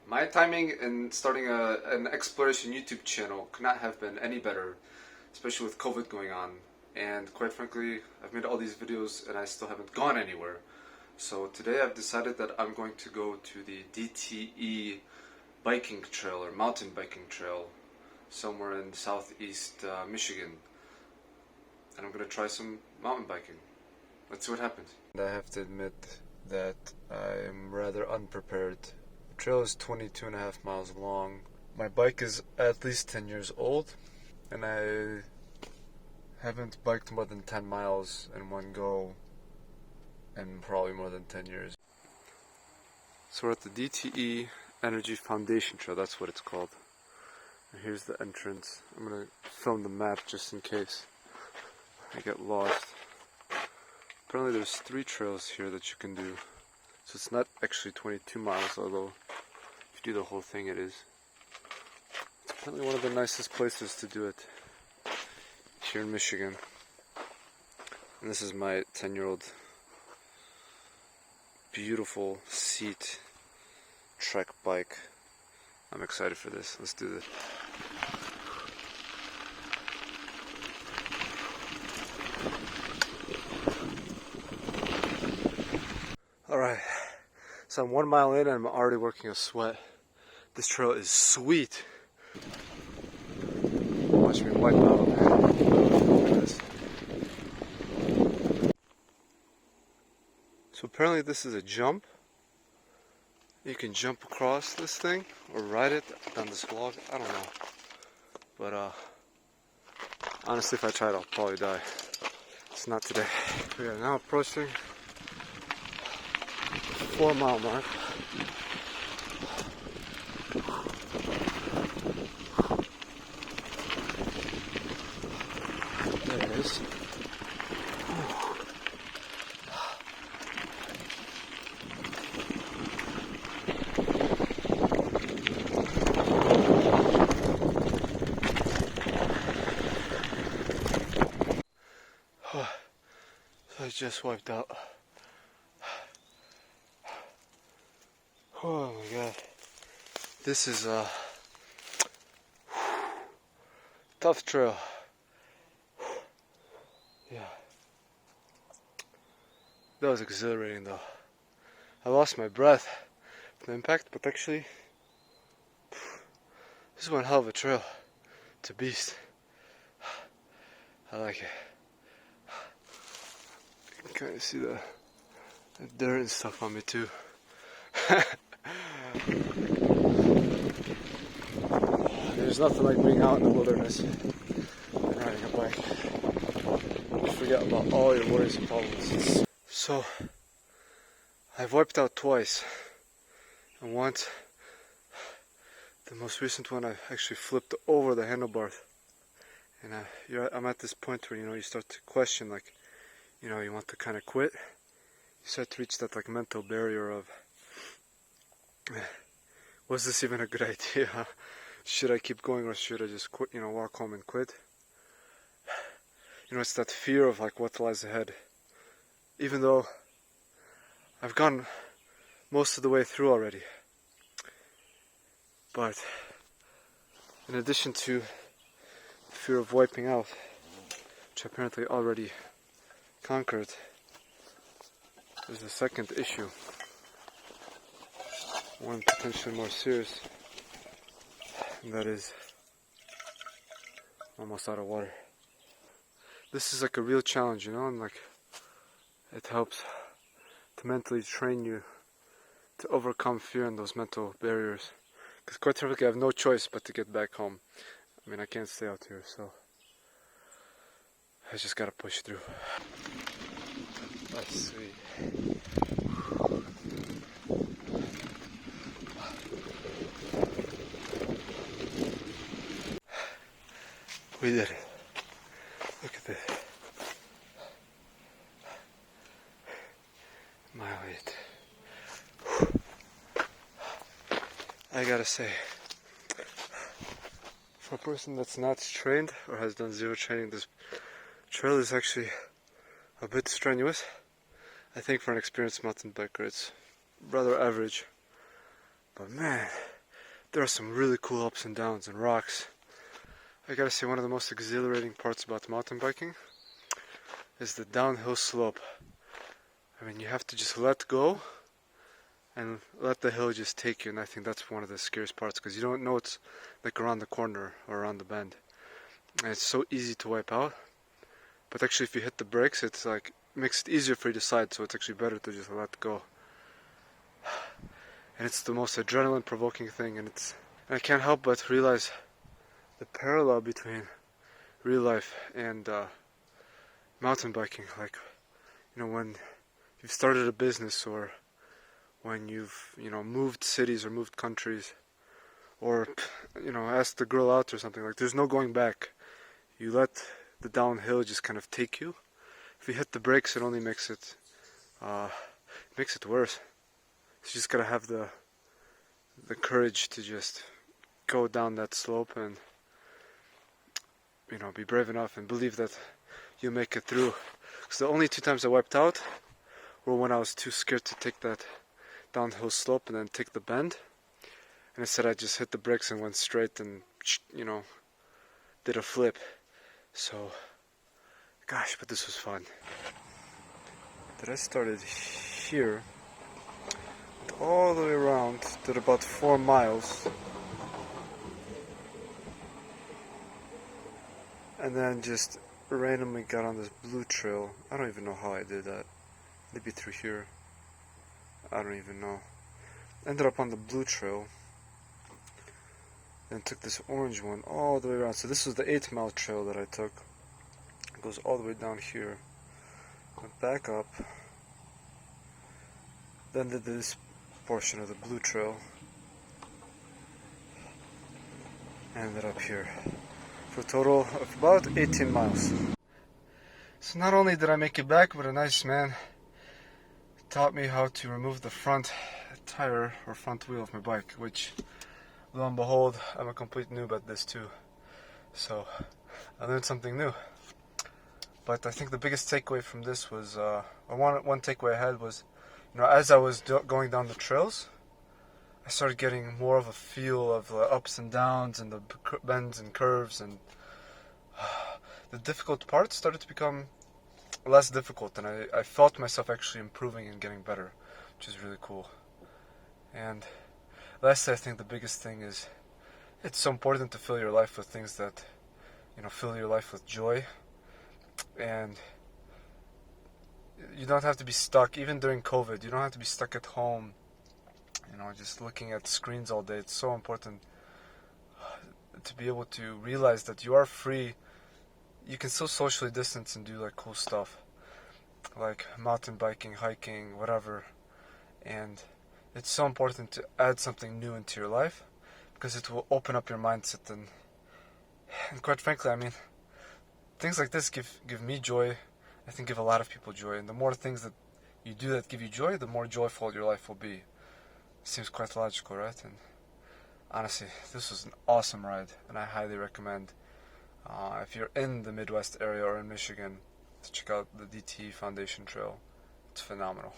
My timing in starting an exploration YouTube channel could not have been any better, especially with COVID going on. And quite frankly, I've made all these videos and I still haven't gone anywhere. So today I've decided that I'm going to go to the DTE biking trail or mountain biking trail somewhere in southeast Michigan. And I'm going to try some mountain biking. Let's see what happens. I have to admit that I'm rather unprepared. The trail is 22.5 miles long. My bike is at least 10 years old, and I haven't biked more than 10 miles in one go in probably more than 10 years. So we're at the DTE Energy Foundation Trail, that's what it's called. And here's the entrance. I'm going to film the map just in case I get lost. Apparently there's 3 trails here that you can do. So it's not actually 22 miles, although if you do the whole thing it is. It's apparently one of the nicest places to do it here in Michigan. And this is my 10-year-old beautiful seat trek bike. I'm excited for this. Let's do this. Alright, so I'm 1 mile in and I'm already working a sweat. This trail is sweet. Watch me wipe out. Look at this. So apparently this is a jump. You can jump across this thing or ride it down this log. I don't know. But honestly, if I try it, I'll probably die. It's not today. We are now approaching 4 mile mark. There it is. So I just wiped out. Oh my god. This is a tough trail. Yeah. That was exhilarating though. I lost my breath from the impact, but actually this is one hell of a trail. It's a beast. I like it. You can kind of see the dirt and stuff on me too. There's nothing like being out in the wilderness and riding a bike. You forget about all your worries and problems. So, I've wiped out twice. And once, the most recent one, I actually flipped over the handlebars. And I'm at this point where, you start to question, like, you want to kind of quit. You start to reach that, like, mental barrier of, was this even a good idea? Should I keep going or should I just quit, walk home and quit? It's that fear of like what lies ahead. Even though I've gone most of the way through already. But in addition to fear of wiping out, which I apparently already conquered, there's a second issue. One potentially more serious, and that is almost out of water. This is like a real challenge, and like it helps to mentally train you to overcome fear and those mental barriers. Because quite frankly, I have no choice but to get back home. I mean, I can't stay out here, so I just gotta push through. That's sweet. We did it. Look at this. Mile 8. I gotta say, for a person that's not trained or has done zero training, this trail is actually a bit strenuous. I think for an experienced mountain biker it's rather average. But man, there are some really cool ups and downs and rocks. I gotta say, one of the most exhilarating parts about mountain biking is the downhill slope. I mean, you have to just let go and let the hill just take you, and I think that's one of the scariest parts, because you don't know it's like around the corner or around the bend. And it's so easy to wipe out, but actually if you hit the brakes, it's like, makes it easier for you to slide, so it's actually better to just let go. And it's the most adrenaline provoking thing, and I can't help but realize the parallel between real life and mountain biking. Like, you know, when you've started a business, or when you've, you know, moved cities or moved countries, or, you know, asked a girl out or something, like, there's no going back. You let the downhill just kind of take you. If you hit the brakes, it only makes it worse. So you just gotta have the courage to just go down that slope and, you know, be brave enough and believe that you'll make it through. Because the only 2 times I wiped out were when I was too scared to take that downhill slope and then take the bend. And instead I just hit the brakes and went straight and, you know, did a flip. So, gosh, but this was fun. But I started here, all the way around, did about 4 miles. And then just randomly got on this blue trail. I don't even know how I did that. Maybe through here. I don't even know. Ended up on the blue trail. Then took this orange one all the way around. So this was the 8-mile trail that I took. It goes all the way down here. Went back up. Then did this portion of the blue trail. Ended up here. For a total of about 18 miles. So not only did I make it back, but a nice man taught me how to remove the front tire or front wheel of my bike, which, lo and behold, I'm a complete noob at this too. So I learned something new. But I think the biggest takeaway from this was, one takeaway I had was, you know, as I was going down the trails, I started getting more of a feel of the ups and downs and the bends and curves, and the difficult parts started to become less difficult, and I felt myself actually improving and getting better, which is really cool. And lastly, I think the biggest thing is, it's so important to fill your life with things that, you know, fill your life with joy. And you don't have to be stuck, even during COVID, you don't have to be stuck at home, you know, just looking at screens all day. It's so important to be able to realize that you are free. You can still socially distance and do like cool stuff, like mountain biking, hiking, whatever. And it's so important to add something new into your life, because it will open up your mindset. And quite frankly, I mean, things like this give me joy. I think give a lot of people joy. And the more things that you do that give you joy, the more joyful your life will be. Seems quite logical, right? And honestly, this was an awesome ride, and I highly recommend, if you're in the Midwest area or in Michigan, to check out the DTE Foundation Trail. It's phenomenal.